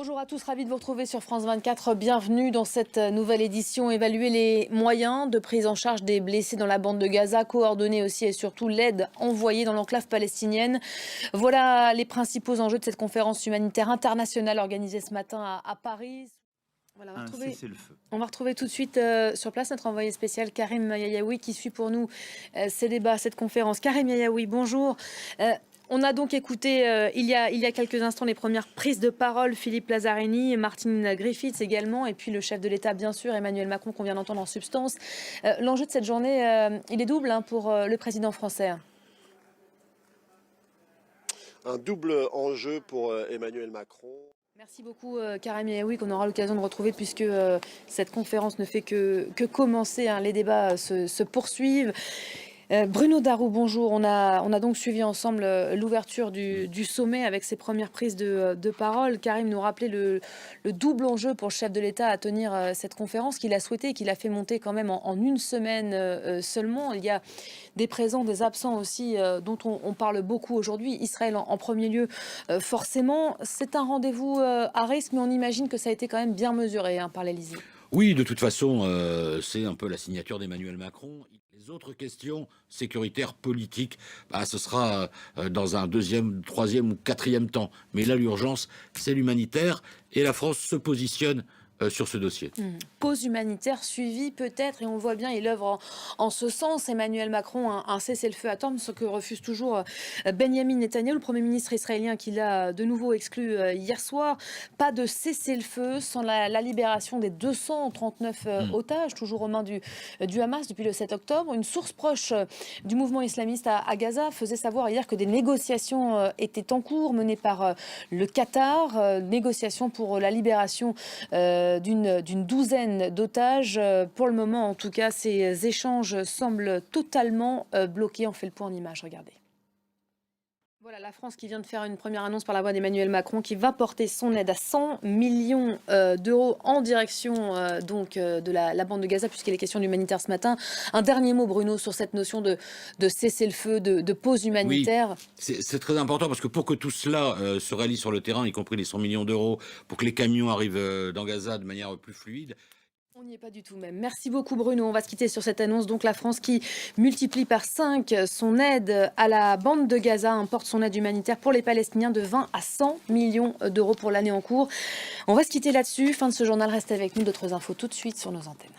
Bonjour à tous, ravi de vous retrouver sur France 24. Bienvenue dans cette nouvelle édition. Évaluer les moyens de prise en charge des blessés dans la bande de Gaza, coordonner aussi et surtout l'aide envoyée dans l'enclave palestinienne. Voilà les principaux enjeux de cette conférence humanitaire internationale organisée ce matin à Paris. Voilà, on va retrouver tout de suite sur place notre envoyé spécial Karim Yayaoui qui suit pour nous ces débats, cette conférence. Karim Yayaoui, bonjour. On a donc écouté il y a quelques instants les premières prises de parole, Philippe Lazzarini, Martin Griffiths également, et puis le chef de l'État, bien sûr, Emmanuel Macron, qu'on vient d'entendre en substance. L'enjeu de cette journée, il est double pour le président français. Un double enjeu pour Emmanuel Macron. Merci beaucoup Karim Yayaoui, qu'on aura l'occasion de retrouver puisque cette conférence ne fait que commencer. Les débats se poursuivent. Bruno Darou, bonjour. On a donc suivi ensemble l'ouverture du sommet avec ses premières prises de parole. Karim nous rappelait le double enjeu pour le chef de l'État à tenir cette conférence qu'il a souhaité et qu'il a fait monter quand même en une semaine seulement. Il y a des présents, des absents aussi dont on parle beaucoup aujourd'hui. Israël en premier lieu, forcément. C'est un rendez-vous à risque, mais on imagine que ça a été quand même bien mesuré par l'Élysée. Oui, de toute façon, c'est un peu la signature d'Emmanuel Macron. Les autres questions sécuritaires, politiques, ce sera dans un deuxième, troisième ou quatrième temps. Mais là, l'urgence, c'est l'humanitaire et la France se positionne sur ce dossier. Pause humanitaire suivie peut-être, et on le voit bien, il œuvre en ce sens. Emmanuel Macron, un cessez-le-feu à terme, ce que refuse toujours Benyamin Netanyahou, le Premier ministre israélien, qui l'a de nouveau exclu hier soir. Pas de cessez-le-feu sans la libération des 239 otages, toujours aux mains du Hamas depuis le 7 octobre. Une source proche du mouvement islamiste à Gaza faisait savoir hier que des négociations étaient en cours, menées par le Qatar, négociations pour la libération d'une douzaine d'otages. Pour le moment, en tout cas, ces échanges semblent totalement bloqués. On fait le point en images, regardez. Voilà, la France qui vient de faire une première annonce par la voix d'Emmanuel Macron qui va porter son aide à 100 millions d'euros en direction de la bande de Gaza, puisqu'il est question d'humanitaire ce matin. Un dernier mot, Bruno, sur cette notion de cessez-le-feu, de pause humanitaire. Oui, c'est très important parce que pour que tout cela se réalise sur le terrain, y compris les 100 millions d'euros, pour que les camions arrivent dans Gaza de manière plus fluide, on n'y est pas du tout même. Merci beaucoup Bruno. On va se quitter sur cette annonce. Donc la France qui multiplie par 5 son aide à la bande de Gaza, importe son aide humanitaire pour les Palestiniens de 20 à 100 millions d'euros pour l'année en cours. On va se quitter là-dessus. Fin de ce journal. Restez avec nous. D'autres infos tout de suite sur nos antennes.